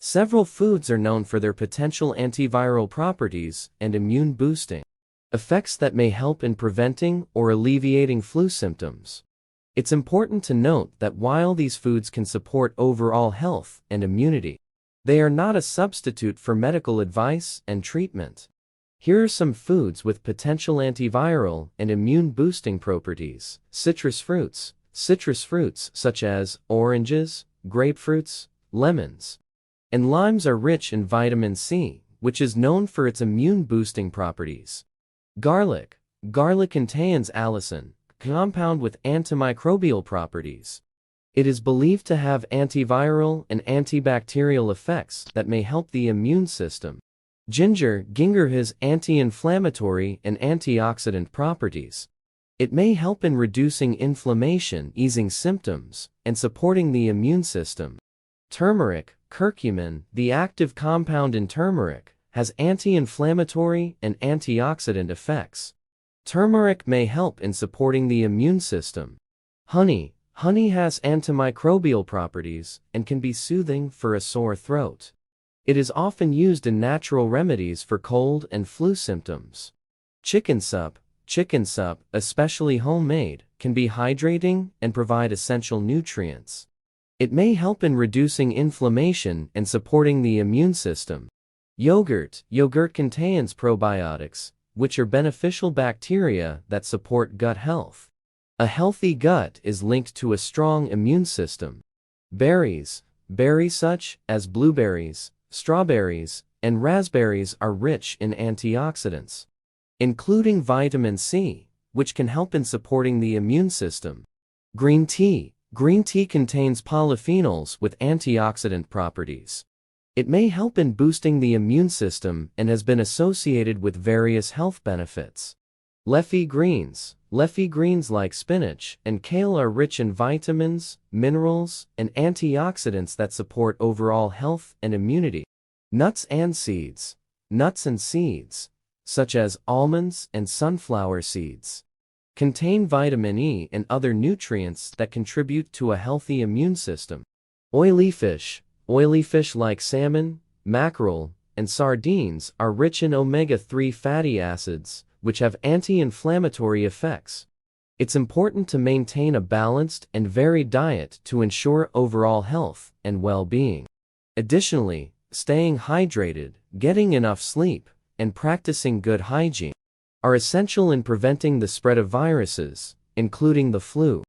Several foods are known for their potential antiviral properties and immune boosting effects that may help in preventing or alleviating flu symptoms. It's important to note that while these foods can support overall health and immunity, they are not a substitute for medical advice and treatment. Here are some foods with potential antiviral and immune boosting properties. Citrus fruits. Citrus fruits such as oranges, grapefruits, lemons, and limes are rich in vitamin C, which is known for its immune-boosting properties. Garlic. Garlic contains allicin, a compound with antimicrobial properties. It is believed to have antiviral and antibacterial effects that may help the immune system. Ginger. Ginger has anti-inflammatory and antioxidant properties. It may help in reducing inflammation, easing symptoms, and supporting the immune system. Turmeric. Curcumin, the active compound in turmeric, has anti-inflammatory and antioxidant effects. Turmeric may help in supporting the immune system. Honey. Honey has antimicrobial properties and can be soothing for a sore throat. It is often used in natural remedies for cold and flu symptoms. Chicken soup. Chicken soup, especially homemade, can be hydrating and provide essential nutrients. It may help in reducing inflammation and supporting the immune system. Yogurt. Yogurt contains probiotics, which are beneficial bacteria that support gut health. A healthy gut is linked to a strong immune system. Berries. Berries such as blueberries, strawberries, and raspberries are rich in antioxidants, including vitamin C, which can help in supporting the immune system. Green tea. Green tea contains polyphenols with antioxidant properties. It may help in boosting the immune system and has been associated with various health benefits. Leafy greens. Leafy greens like spinach and kale are rich in vitamins, minerals, and antioxidants that support overall health and immunity. Nuts and seeds. Nuts and seeds, such as almonds and sunflower seeds, contain vitamin E and other nutrients that contribute to a healthy immune system. Oily fish. Oily fish like salmon, mackerel, and sardines are rich in omega-3 fatty acids, which have anti-inflammatory effects. It's important to maintain a balanced and varied diet to ensure overall health and well-being. Additionally, staying hydrated, getting enough sleep, and practicing good hygiene are essential in preventing the spread of viruses, including the flu.